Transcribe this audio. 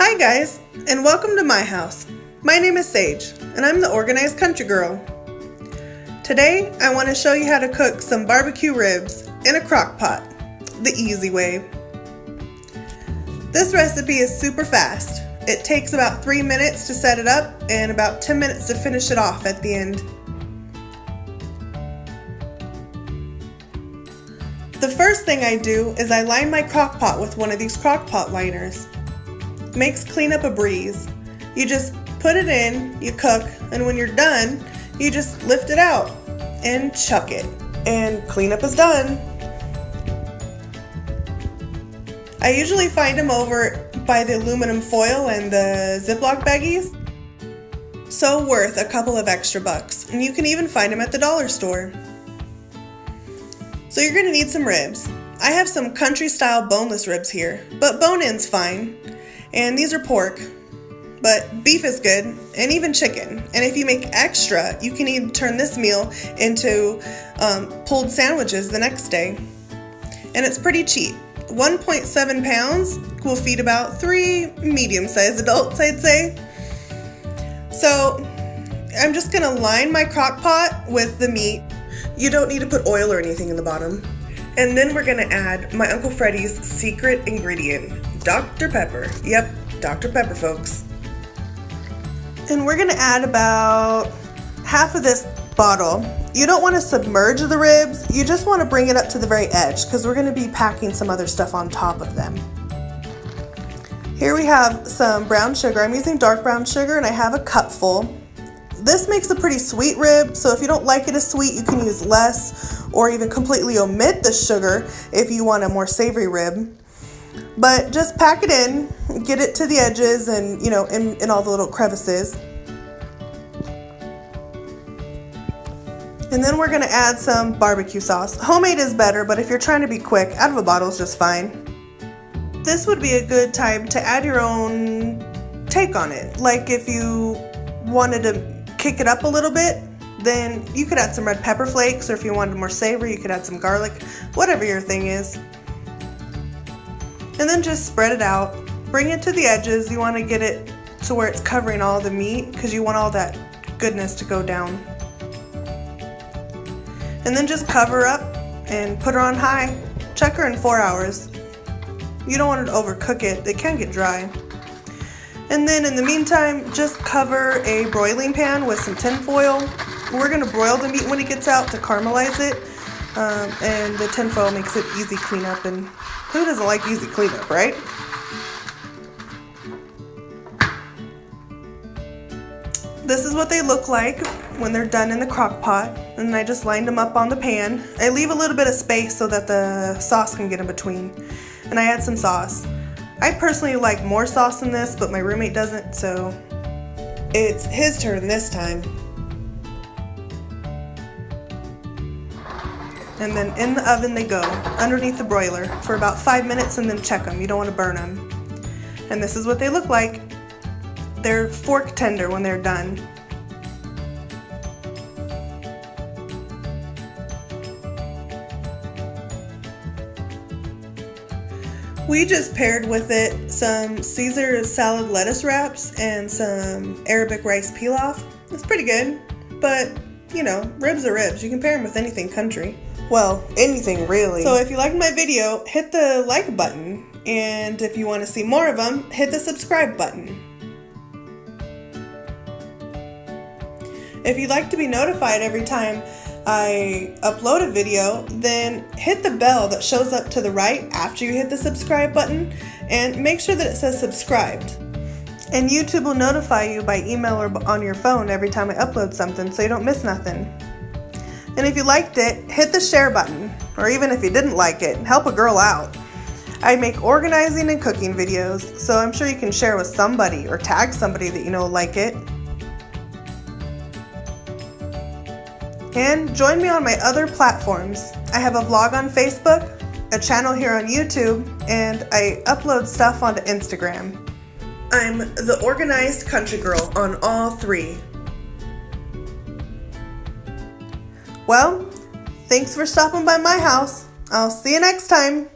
Hi guys, and welcome to my house. My name is Sage, and I'm the organized country girl. Today, I want to show you how to cook some barbecue ribs in a crock pot, the easy way. This recipe is super fast. It takes about 3 minutes to set it up and about 10 minutes to finish it off at the end. The first thing I do is I line my crock pot with one of these crock pot liners. Makes cleanup a breeze. You just put it in, you cook, and when you're done, you just lift it out and chuck it. And cleanup is done. I usually find them over by the aluminum foil and the Ziploc baggies. So worth a couple of extra bucks, and you can even find them at the dollar store. So you're going to need some ribs. I have some country style boneless ribs here, but bone-in's fine. And these are pork, but beef is good, and even chicken. And if you make extra, you can even turn this meal into pulled sandwiches the next day. And it's pretty cheap. 1.7 pounds will feed about 3 medium-sized adults, I'd say. So I'm just gonna line my crock pot with the meat. You don't need to put oil or anything in the bottom. And then we're gonna add my Uncle Freddy's secret ingredient, Dr. Pepper. Yep, Dr. Pepper, folks. And we're gonna add about half of this bottle. You don't want to submerge the ribs, you just want to bring it up to the very edge because we're going to be packing some other stuff on top of them. Here we have some brown sugar. I'm using dark brown sugar and I have a cupful. This makes a pretty sweet rib, so if you don't like it as sweet, you can use less or even completely omit the sugar if you want a more savory rib. But just pack it in, get it to the edges and, you know, in all the little crevices. And then we're gonna add some barbecue sauce. Homemade is better, but if you're trying to be quick, out of a bottle is just fine. This would be a good time to add your own take on it. Like if you wanted to kick it up a little bit, then you could add some red pepper flakes, or if you wanted more savory, you could add some garlic, whatever your thing is. And then just spread it out. Bring it to the edges. You want to get it to where it's covering all the meat because you want all that goodness to go down. And then just cover up and put her on high. Check her in 4 hours. You don't want to overcook it. It can get dry. And then in the meantime, just cover a broiling pan with some tin foil. We're going to broil the meat when it gets out to caramelize it. And the tin foil makes it easy cleanup, and who doesn't like easy cleanup, right? This is what they look like when they're done in the crock pot, and I just lined them up on the pan. I leave a little bit of space so that the sauce can get in between, and I add some sauce. I personally like more sauce than this, but my roommate doesn't, so it's his turn this time. And then in the oven they go, underneath the broiler, for about 5 minutes, and then check them. You don't want to burn them. And this is what they look like. They're fork tender when they're done. We just paired with it some Caesar salad lettuce wraps and some Arabic rice pilaf. It's pretty good, but you know, ribs are ribs. You can pair them with anything country. Well, anything really. So if you liked my video, hit the like button. And if you want to see more of them, hit the subscribe button. If you'd like to be notified every time I upload a video, then hit the bell that shows up to the right after you hit the subscribe button and make sure that it says subscribed. And YouTube will notify you by email or on your phone every time I upload something so you don't miss nothing. And if you liked it, hit the share button, or even if you didn't like it, help a girl out. I make organizing and cooking videos, so I'm sure you can share with somebody or tag somebody that you know will like it. And join me on my other platforms. I have a vlog on Facebook, a channel here on YouTube, and I upload stuff onto Instagram. I'm the organized country girl on all 3. Well, thanks for stopping by my house. I'll see you next time.